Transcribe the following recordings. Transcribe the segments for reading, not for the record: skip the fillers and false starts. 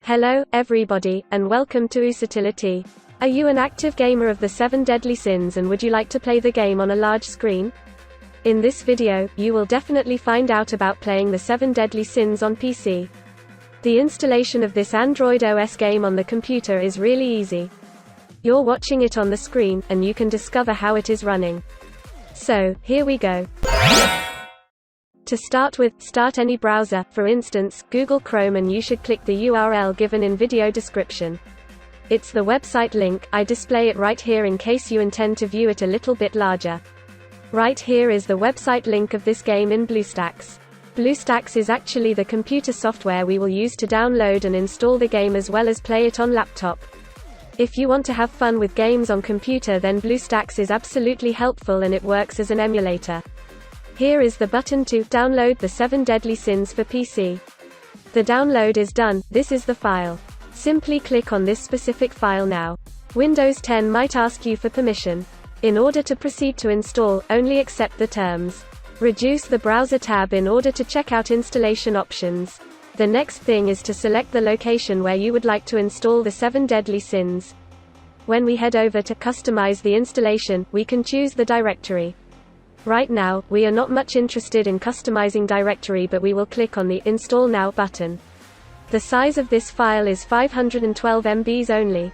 Hello, everybody, and welcome to Usitility. Are you an active gamer of the 7 deadly sins and would you like to play the game on a large screen? In this video, you will definitely find out about playing the 7 deadly sins on PC. The installation of this Android OS game on the computer is really easy. You're watching it on the screen, and you can discover how it is running. So, here we go. To start with, start any browser, for instance, Google Chrome, and you should click the URL given in video description. It's the website link. I display it right here in case you intend to view it a little bit larger. Right here is the website link of this game in BlueStacks. BlueStacks is actually the computer software we will use to download and install the game as well as play it on laptop. If you want to have fun with games on computer, then BlueStacks is absolutely helpful, and it works as an emulator. Here is the button to download the 7 deadly sins for PC. The download is done. This is the file. Simply click on this specific file now. Windows 10 might ask you for permission. In order to proceed to install, only accept the terms. Reduce the browser tab in order to check out installation options. The next thing is to select the location where you would like to install the 7 deadly sins. When we head over to customize the installation, we can choose the directory. Right now, we are not much interested in customizing directory, but we will click on the Install Now button. The size of this file is 512 MB only.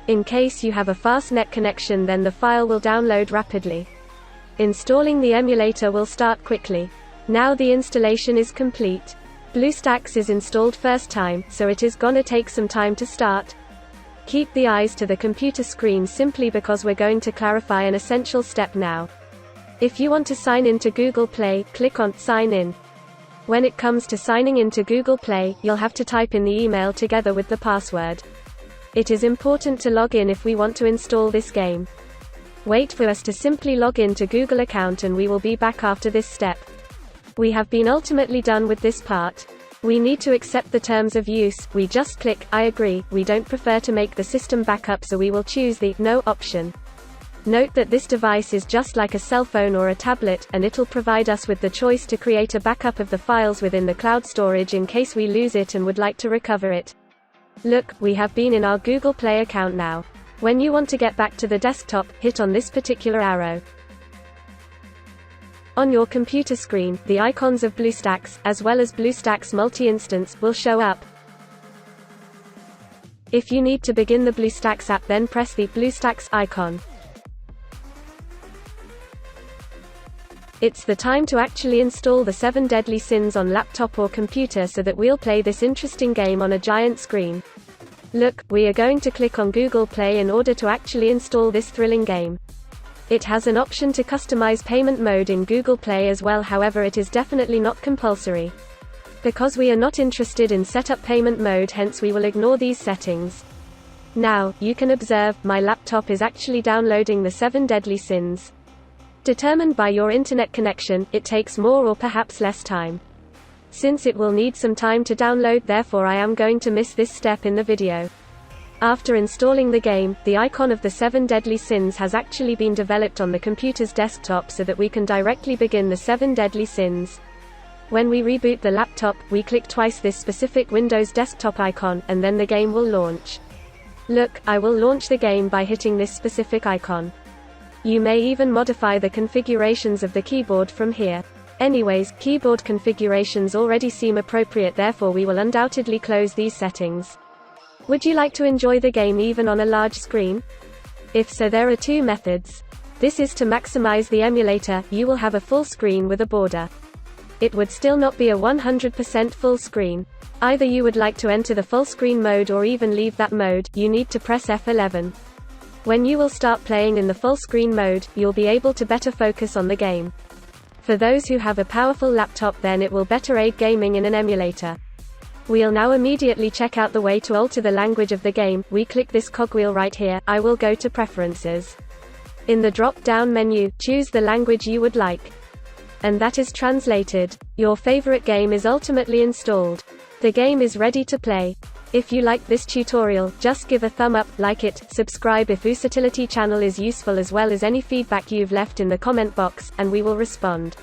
In case you have a fast net connection, then the file will download rapidly. Installing the emulator will start quickly. Now the installation is complete. BlueStacks is installed first time, so it is gonna take some time to start. Keep the eyes to the computer screen simply because we're going to clarify an essential step now. If you want to sign in to Google Play, click on Sign In. When it comes to signing in to Google Play, you'll have to type in the email together with the password. It is important to log in if we want to install this game. Wait for us to simply log in to Google account, and we will be back after this step. We have been ultimately done with this part. We need to accept the terms of use. We just click I agree. We don't prefer to make the system backup, so we will choose the No option. Note that this device is just like a cell phone or a tablet, and it'll provide us with the choice to create a backup of the files within the cloud storage in case we lose it and would like to recover it. Look, we have been in our Google Play account now. When you want to get back to the desktop, hit on this particular arrow. On your computer screen, the icons of BlueStacks, as well as BlueStacks multi-instance, will show up. If you need to begin the BlueStacks app, then press the BlueStacks icon. It's the time to actually install the 7 deadly sins on laptop or computer so that we'll play this interesting game on a giant screen. Look, we are going to click on Google Play in order to actually install this thrilling game. It has an option to customize payment mode in Google Play as well, however it is definitely not compulsory. Because we are not interested in setup payment mode, hence we will ignore these settings. Now, you can observe, my laptop is actually downloading the 7 deadly sins. Determined by your internet connection, it takes more or perhaps less time. Since it will need some time to download, therefore I am going to miss this step in the video. After installing the game, the icon of the 7 deadly sins has actually been developed on the computer's desktop so that we can directly begin the 7 deadly sins. When we reboot the laptop, we click twice this specific Windows desktop icon, and then the game will launch. Look, I will launch the game by hitting this specific icon. You may even modify the configurations of the keyboard from here. Anyways, keyboard configurations already seem appropriate, therefore we will undoubtedly close these settings. Would you like to enjoy the game even on a large screen? If so, there are 2 methods. This is to maximize the emulator. You will have a full screen with a border. It would still not be a 100% full screen. Either you would like to enter the full screen mode or even leave that mode. You need to press F11. When you will start playing in the full screen mode, you'll be able to better focus on the game. For those who have a powerful laptop, then it will better aid gaming in an emulator. We'll now immediately check out the way to alter the language of the game. We click this cogwheel right here. I will go to Preferences. In the drop-down menu, choose the language you would like. And that is translated. Your favorite game is ultimately installed. The game is ready to play. If you like this tutorial, just give a thumb up, like it, subscribe if Usitility channel is useful, as well as any feedback you've left in the comment box, and we will respond.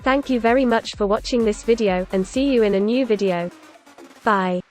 Thank you very much for watching this video, and see you in a new video. Bye.